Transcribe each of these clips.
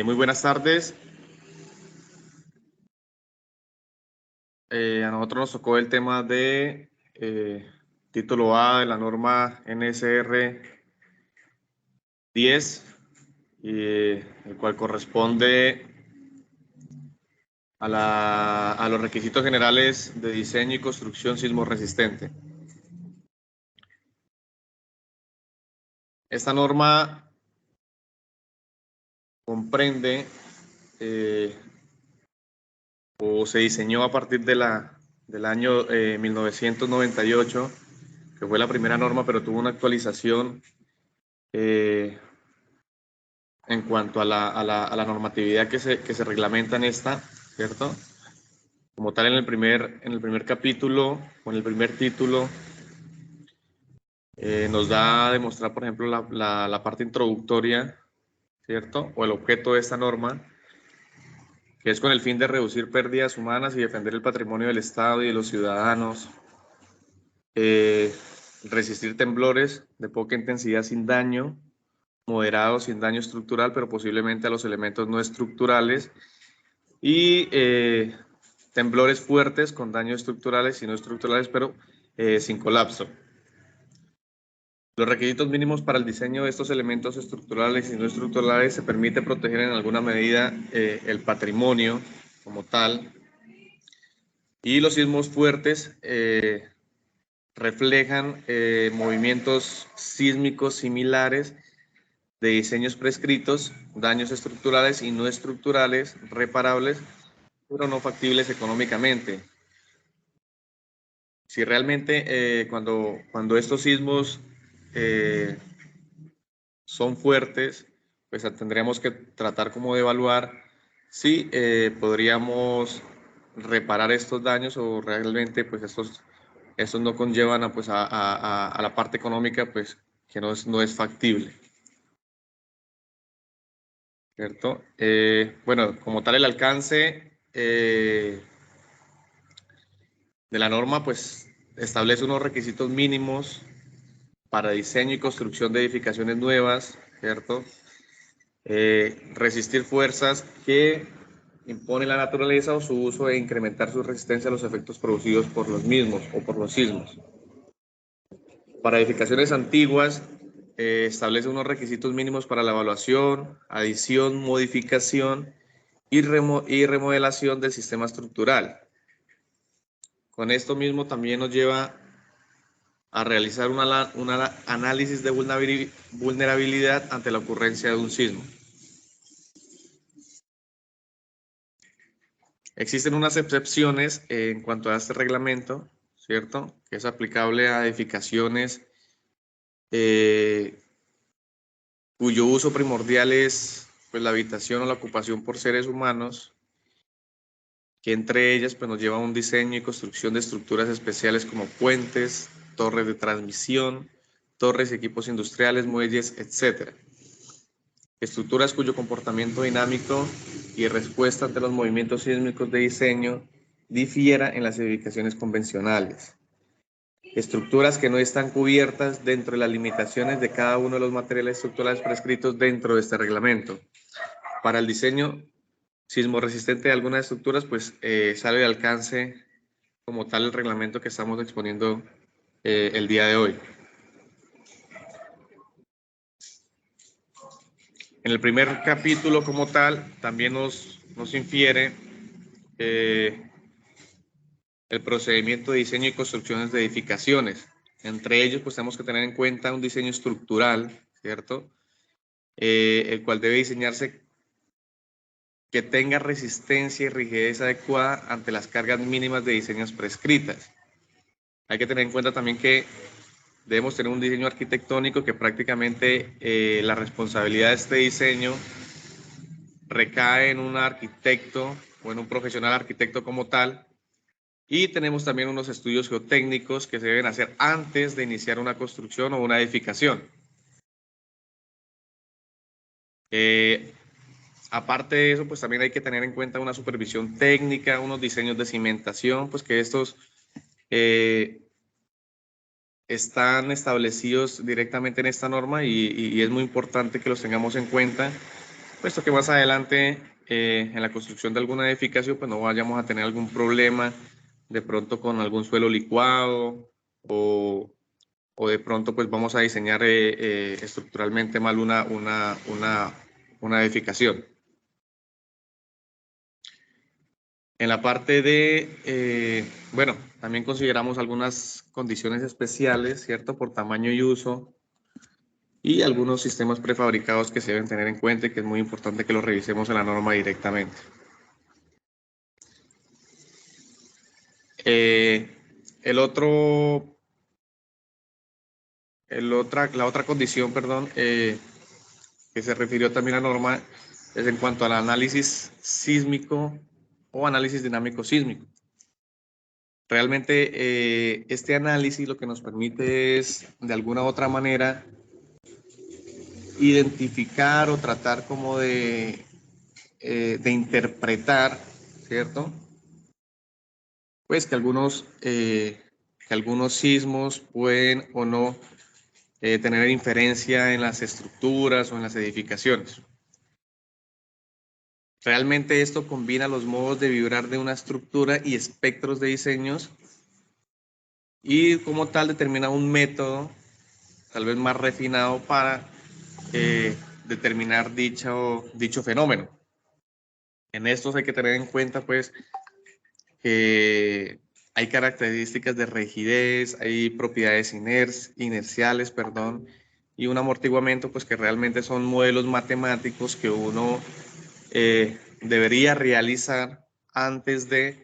Muy buenas tardes. A nosotros nos tocó el tema de título A de la norma NSR 10, el cual corresponde a los requisitos generales de diseño y construcción sismo resistente. Esta norma comprende o se diseñó a partir del año 1998, que fue la primera norma, pero tuvo una actualización en cuanto a la normatividad que se reglamenta en esta, ¿cierto? Como tal, en el primer capítulo o en el primer título, nos da a demostrar, por ejemplo, la parte introductoria, ¿cierto? O el objeto de esta norma, que es con el fin de reducir pérdidas humanas y defender el patrimonio del Estado y de los ciudadanos, resistir temblores de poca intensidad sin daño, moderado sin daño estructural, pero posiblemente a los elementos no estructurales, y temblores fuertes con daños estructurales y no estructurales, pero sin colapso. Los requisitos mínimos para el diseño de estos elementos estructurales y no estructurales se permite proteger en alguna medida el patrimonio como tal, y los sismos fuertes reflejan movimientos sísmicos similares de diseños prescritos, daños estructurales y no estructurales reparables, pero no factibles económicamente. Si realmente cuando estos sismos son fuertes, pues tendríamos que tratar como de evaluar si podríamos reparar estos daños o realmente pues estos no conllevan a la parte económica, pues que no es factible, ¿cierto? Bueno, como tal el alcance de la norma pues establece unos requisitos mínimos para diseño y construcción de edificaciones nuevas, ¿cierto? Resistir fuerzas que impone la naturaleza o su uso e incrementar su resistencia a los efectos producidos por los mismos o por los sismos. Para edificaciones antiguas, establece unos requisitos mínimos para la evaluación, adición, modificación y remodelación del sistema estructural. Con esto mismo también nos lleva a realizar un análisis de vulnerabilidad ante la ocurrencia de un sismo. Existen unas excepciones en cuanto a este reglamento, ¿cierto? Que es aplicable a edificaciones cuyo uso primordial es pues, la habitación o la ocupación por seres humanos, que entre ellas pues, nos lleva a un diseño y construcción de estructuras especiales como puentes, torres de transmisión, torres y equipos industriales, muelles, etc. Estructuras cuyo comportamiento dinámico y respuesta ante los movimientos sísmicos de diseño difiera en las edificaciones convencionales. Estructuras que no están cubiertas dentro de las limitaciones de cada uno de los materiales estructurales prescritos dentro de este reglamento. Para el diseño sismo resistente de algunas estructuras, pues sale de alcance como tal el reglamento que estamos exponiendo el día de hoy. En el primer capítulo como tal, también nos infiere el procedimiento de diseño y construcciones de edificaciones. Entre ellos, pues tenemos que tener en cuenta un diseño estructural, ¿cierto? El cual debe diseñarse que tenga resistencia y rigidez adecuada ante las cargas mínimas de diseños prescritas. Hay que tener en cuenta también que debemos tener un diseño arquitectónico que prácticamente la responsabilidad de este diseño recae en un arquitecto o en un profesional arquitecto como tal. Y tenemos también unos estudios geotécnicos que se deben hacer antes de iniciar una construcción o una edificación. Aparte de eso, pues también hay que tener en cuenta una supervisión técnica, unos diseños de cimentación, pues que estos están establecidos directamente en esta norma y es muy importante que los tengamos en cuenta, puesto que más adelante en la construcción de alguna edificación pues no vayamos a tener algún problema de pronto con algún suelo licuado o de pronto pues vamos a diseñar estructuralmente mal una edificación. En la parte de, bueno, también consideramos algunas condiciones especiales, ¿cierto? Por tamaño y uso y algunos sistemas prefabricados que se deben tener en cuenta y que es muy importante que los revisemos en la norma directamente. La otra condición, perdón, que se refirió también a la norma es en cuanto al análisis sísmico o análisis dinámico sísmico. Realmente este análisis lo que nos permite es, de alguna u otra manera, identificar o tratar como de interpretar, ¿cierto? Pues que algunos sismos pueden o no tener inferencia en las estructuras o en las edificaciones. Realmente esto combina los modos de vibrar de una estructura y espectros de diseños y como tal determina un método tal vez más refinado para determinar dicho fenómeno. En estos hay que tener en cuenta pues que hay características de rigidez, hay propiedades inerciales, perdón, y un amortiguamiento pues que realmente son modelos matemáticos que uno debería realizar antes de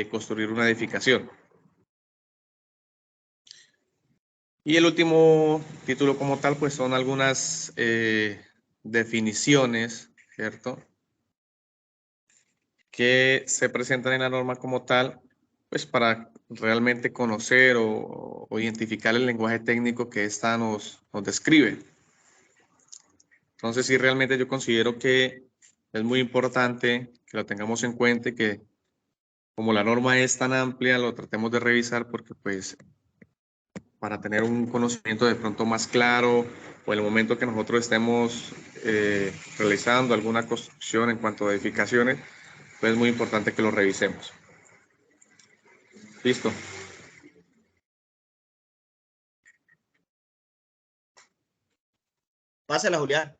construir una edificación. Y el último título como tal, pues son algunas definiciones, ¿cierto? Que se presentan en la norma como tal, pues para realmente conocer o identificar el lenguaje técnico que ésta nos describe. Entonces, sí, realmente yo considero que es muy importante que lo tengamos en cuenta y que como la norma es tan amplia, lo tratemos de revisar porque pues para tener un conocimiento de pronto más claro o en el momento que nosotros estemos realizando alguna construcción en cuanto a edificaciones, pues es muy importante que lo revisemos. Listo. Pásala, Julián.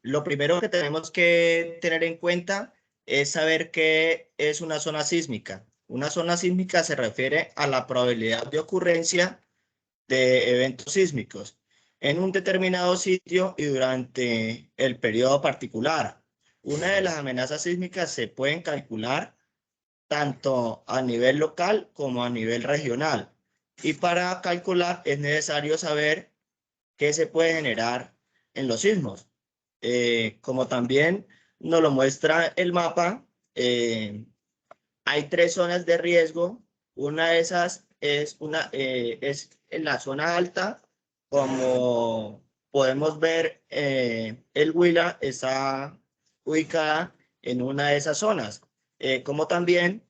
Lo primero que tenemos que tener en cuenta es saber qué es una zona sísmica. Una zona sísmica se refiere a la probabilidad de ocurrencia de eventos sísmicos en un determinado sitio y durante el periodo particular. Una de las amenazas sísmicas se pueden calcular tanto a nivel local como a nivel regional. Y para calcular es necesario saber qué se puede generar en los sismos. Como también nos lo muestra el mapa, hay 3 zonas de riesgo. Una de esas es en la zona alta, como podemos ver, el Huila está ubicada en una de esas zonas. Como también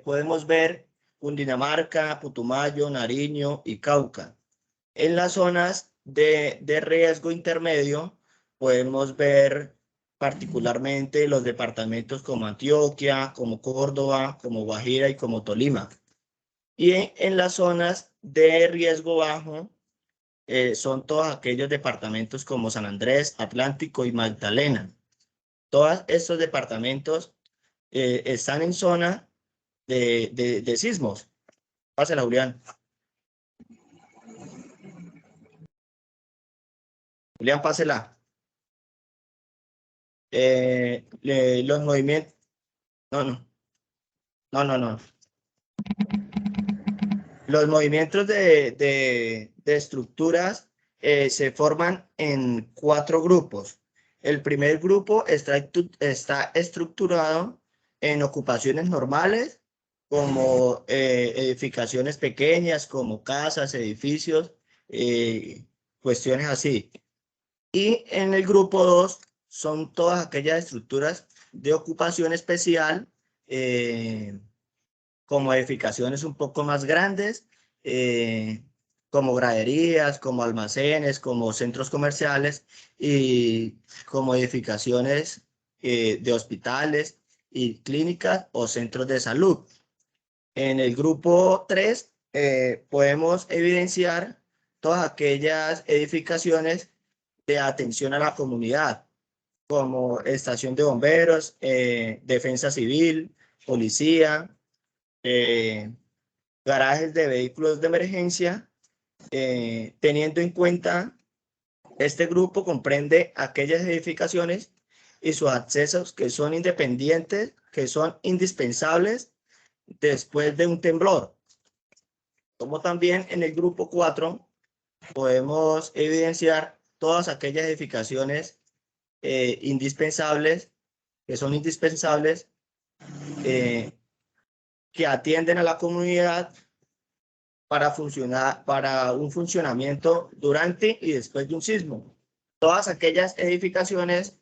podemos ver Cundinamarca, Putumayo, Nariño y Cauca. En las zonas de riesgo intermedio podemos ver particularmente los departamentos como Antioquia, como Córdoba, como Guajira y como Tolima. Y en las zonas de riesgo bajo son todos aquellos departamentos como San Andrés, Atlántico y Magdalena. Todos estos departamentos están en zona de sismos. Pásala, Julián. Julián, pásela. Los movimientos, no, no, no, no, no. Los movimientos de estructuras se forman en 4 grupos. El primer grupo está estructurado en ocupaciones normales, como edificaciones pequeñas, como casas, edificios, cuestiones así. Y en el grupo 2 son todas aquellas estructuras de ocupación especial como edificaciones un poco más grandes, como graderías, como almacenes, como centros comerciales y como edificaciones de hospitales y clínicas o centros de salud. En el grupo 3 podemos evidenciar todas aquellas edificaciones de atención a la comunidad, como estación de bomberos, defensa civil, policía, garajes de vehículos de emergencia. Teniendo en cuenta, este grupo comprende aquellas edificaciones y sus accesos que son independientes, que son indispensables después de un temblor. Como también en el grupo 4 podemos evidenciar todas aquellas edificaciones indispensables, que son indispensables, que atienden a la comunidad para un funcionamiento durante y después de un sismo. Todas aquellas edificaciones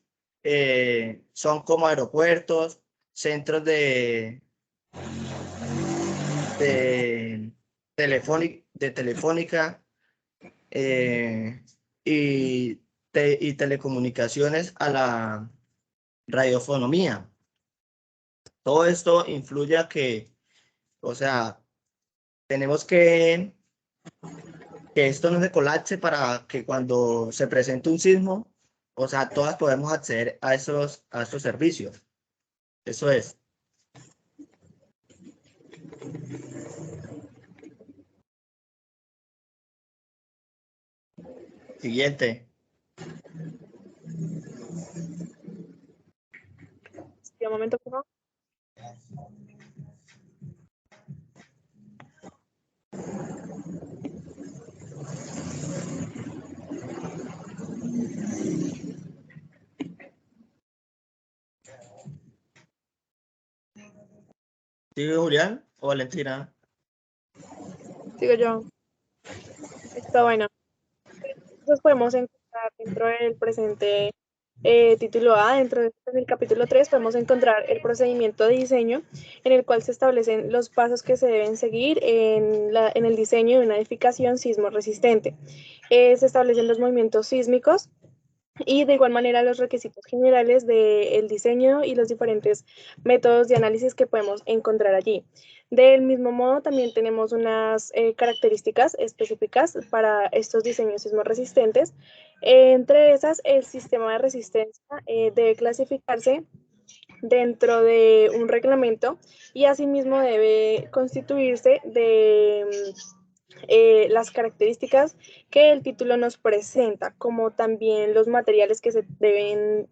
son como aeropuertos, centros de telefónica y telecomunicaciones a la radiofonomía. Todo esto influye a que, o sea, tenemos que esto no se colapse para que cuando se presente un sismo, o sea, todas podemos acceder a estos servicios. Eso es. Siguiente. Sí, un momento, por favor. ¿Sigue Julián o Valentina? Sigo yo. Está bueno. Entonces podemos encontrar dentro del presente título A, del capítulo 3, podemos encontrar el procedimiento de diseño en el cual se establecen los pasos que se deben seguir en el diseño de una edificación sismo resistente. Se establecen los movimientos sísmicos y de igual manera los requisitos generales del diseño y los diferentes métodos de análisis que podemos encontrar allí. Del mismo modo, también tenemos unas características específicas para estos diseños sismorresistentes. Entre esas, el sistema de resistencia debe clasificarse dentro de un reglamento y asimismo debe constituirse de las características que el título nos presenta, como también los materiales que se deben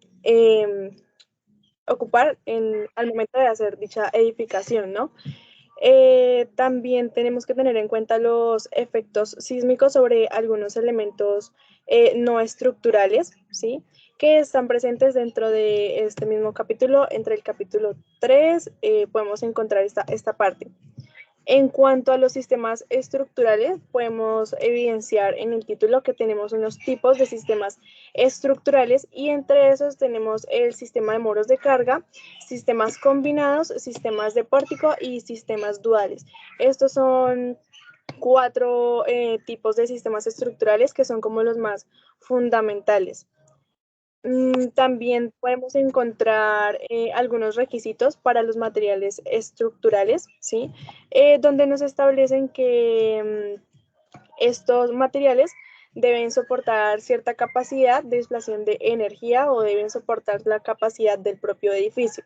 ocupar al momento de hacer dicha edificación, ¿no? También tenemos que tener en cuenta los efectos sísmicos sobre algunos elementos no estructurales, ¿sí? Que están presentes dentro de este mismo capítulo. Entre el capítulo 3 podemos encontrar esta parte. En cuanto a los sistemas estructurales, podemos evidenciar en el título que tenemos unos tipos de sistemas estructurales y entre esos tenemos el sistema de muros de carga, sistemas combinados, sistemas de pórtico y sistemas duales. Estos son 4 tipos de sistemas estructurales que son como los más fundamentales. También podemos encontrar algunos requisitos para los materiales estructurales, ¿sí? Donde nos establecen que estos materiales deben soportar cierta capacidad de displación de energía o deben soportar la capacidad del propio edificio.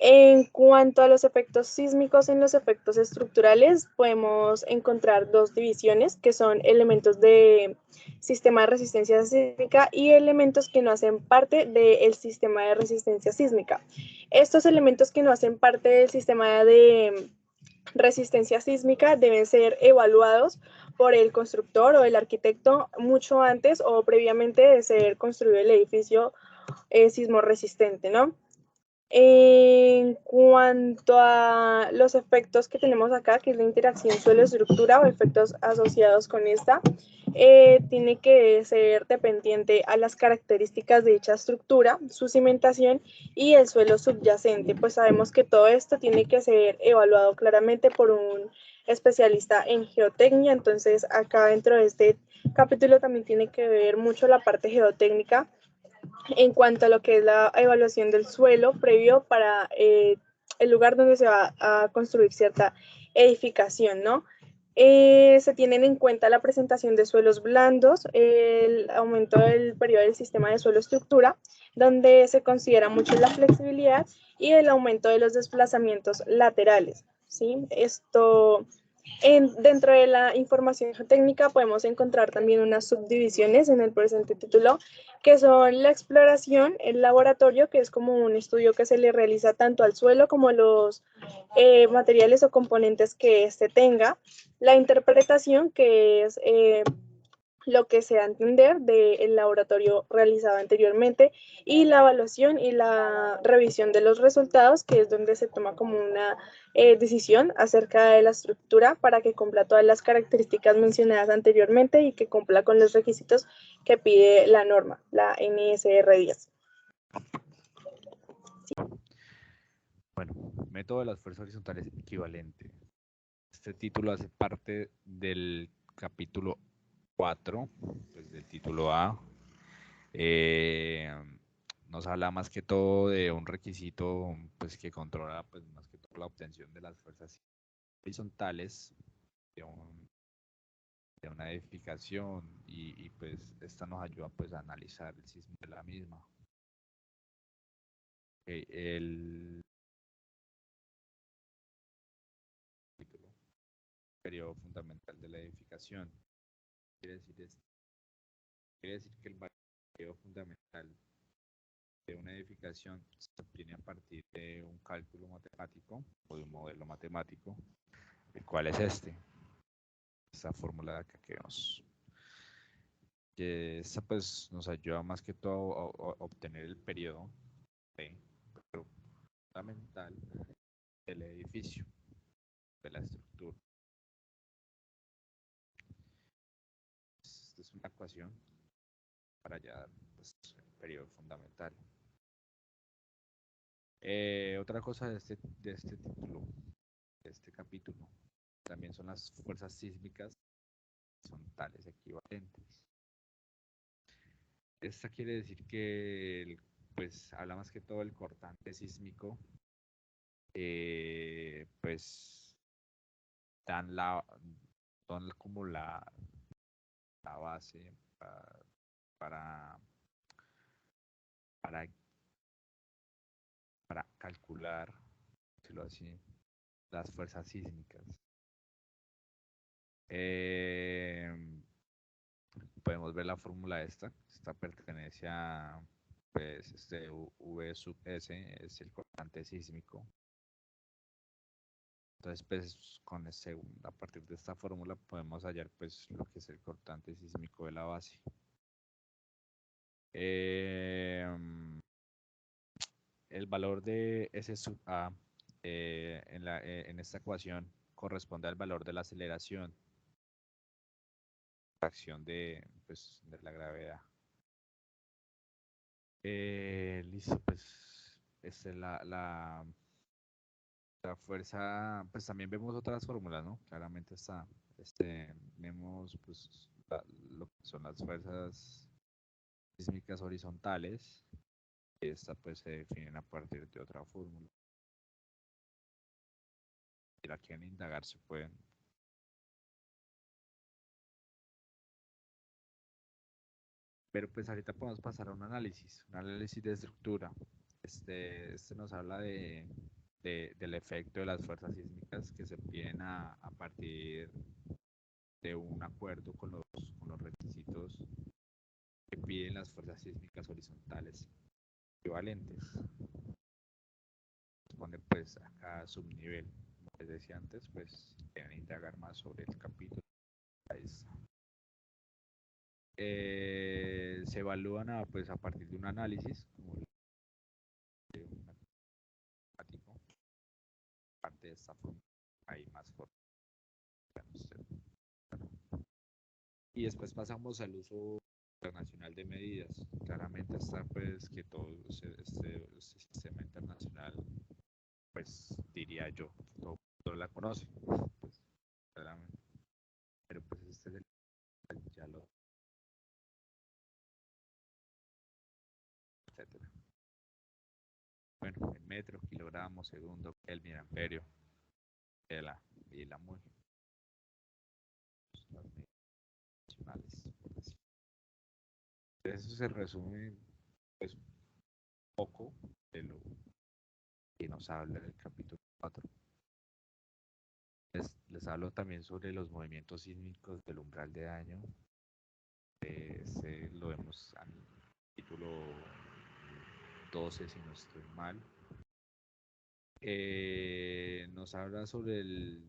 En cuanto a los efectos sísmicos en los efectos estructurales, podemos encontrar dos divisiones que son elementos de sistema de resistencia sísmica y elementos que no hacen parte del sistema de resistencia sísmica. Estos elementos que no hacen parte del sistema de resistencia sísmica deben ser evaluados por el constructor o el arquitecto mucho antes o previamente de ser construido el edificio sismo resistente, ¿no? En cuanto a los efectos que tenemos acá, que es la interacción suelo-estructura o efectos asociados con esta, tiene que ser dependiente a las características de dicha estructura, su cimentación y el suelo subyacente. Pues sabemos que todo esto tiene que ser evaluado claramente por un especialista en geotecnia. Entonces acá dentro de este capítulo también tiene que ver mucho la parte geotécnica en cuanto a lo que es la evaluación del suelo previo para el lugar donde se va a construir cierta edificación, ¿no? Se tienen en cuenta la presentación de suelos blandos, el aumento del periodo del sistema de suelo-estructura, donde se considera mucho la flexibilidad y el aumento de los desplazamientos laterales, ¿sí? Dentro de la información geotécnica podemos encontrar también unas subdivisiones en el presente título, que son la exploración, el laboratorio, que es como un estudio que se le realiza tanto al suelo como a los materiales o componentes que éste tenga, la interpretación, que es lo que se da a entender del laboratorio realizado anteriormente, y la evaluación y la revisión de los resultados, que es donde se toma como una decisión acerca de la estructura para que cumpla todas las características mencionadas anteriormente y que cumpla con los requisitos que pide la norma, la NSR 10. Bueno, método de las fuerzas horizontales equivalente. Este título hace parte del capítulo 4, pues del título A. Nos habla más que todo de un requisito pues, que controla pues, más que todo la obtención de las fuerzas horizontales de una edificación y pues esta nos ayuda pues a analizar el sismo de la misma. El periodo fundamental de la edificación quiere decir esto. Quiere decir que el periodo fundamental de una edificación se obtiene a partir de un cálculo matemático o de un modelo matemático, el cual es esta fórmula de acá que vemos. Que esta pues nos ayuda más que todo a obtener el periodo fundamental del edificio, de la estructura. Esta es una ecuación para hallar pues, el periodo fundamental. Otra cosa de este título, de este capítulo, también son las fuerzas sísmicas horizontales equivalentes. Esta quiere decir que pues habla más que todo del cortante sísmico, pues dan como la base para, para, para calcular, decirlo así, las fuerzas sísmicas. Podemos ver la fórmula esta pertenece a pues V sub S, es el cortante sísmico. Entonces, pues, a partir de esta fórmula podemos hallar pues lo que es el cortante sísmico de la base. El valor de S sub A en esta ecuación corresponde al valor de la aceleración, fracción pues, de la gravedad. Listo, pues la fuerza, pues también vemos otras fórmulas, ¿no? Claramente vemos pues lo que son las fuerzas sísmicas horizontales, y esta pues se definen a partir de otra fórmula. Si la quieren indagar se pueden. Pero pues ahorita podemos pasar a un análisis de estructura. Este nos habla del efecto de las fuerzas sísmicas que se obtienen a partir de un acuerdo con los requisitos que piden las fuerzas sísmicas horizontales equivalentes. Pone pues acá subnivel. Como les decía antes, pues quieren indagar más sobre el capítulo. Se evalúan pues, a partir de un análisis, como de esta forma hay más forma. Y después pasamos al uso internacional de medidas. Claramente está pues que todo este sistema internacional, pues diría yo, todo el mundo la conoce, pues, claramente. Pero pues este es el ya lo etcétera. Bueno, en metro, kilogramo, segundo, Kelvin, amperio, y la mol. Las medidas nacionales, por decir. Eso se resume pues un poco de lo que nos habla el capítulo 4. Les hablo también sobre los movimientos sísmicos del umbral de daño. Lo vemos en el capítulo 12, si no estoy mal. Nos habla sobre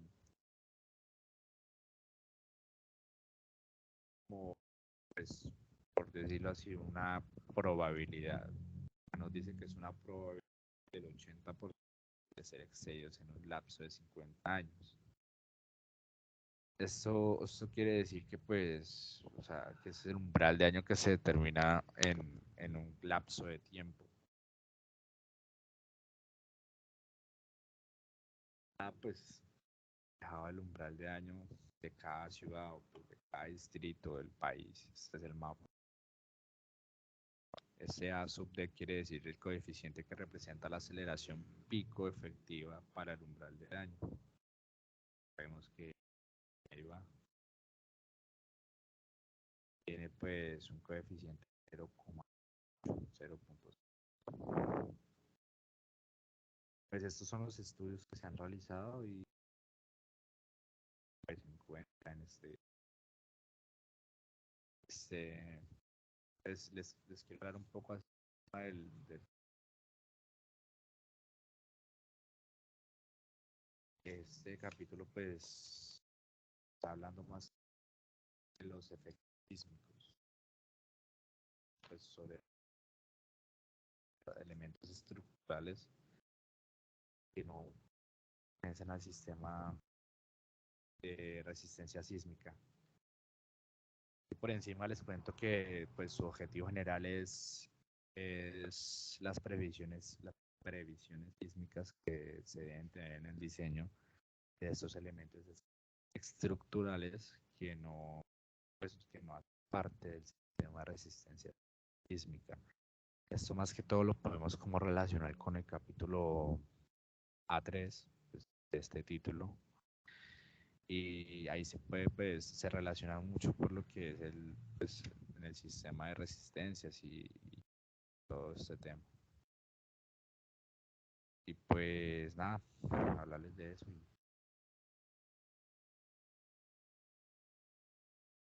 como, pues, por decirlo así, una probabilidad. Nos dice que es una probabilidad del 80% de ser excedidos en un lapso de 50 años. Esto quiere decir que, pues, o sea, que es el umbral de año que se determina en un lapso de tiempo. Pues, dejaba el umbral de año de cada ciudad o pues, de cada distrito del país. Este es el mapa. Ese A sub D quiere decir el coeficiente que representa la aceleración pico efectiva para el umbral de daño. Vemos que ahí va. Tiene pues un coeficiente 0,0. Pues estos son los estudios que se han realizado y pues, se encuentran en pues, les quiero hablar un poco acerca del este capítulo, pues está hablando más de los efectos sísmicos, pues sobre elementos estructurales que no pertenecen al sistema de resistencia sísmica. Y por encima les cuento que pues su objetivo general es las previsiones sísmicas que se deben tener en el diseño de estos elementos estructurales que no hacen parte del sistema de resistencia sísmica. Esto más que todo lo podemos como relacionar con el capítulo A3 pues, de este título. Y ahí se puede, pues, se relaciona mucho por lo que es pues, en el sistema de resistencias y todo este tema. Y pues nada, hablarles de eso.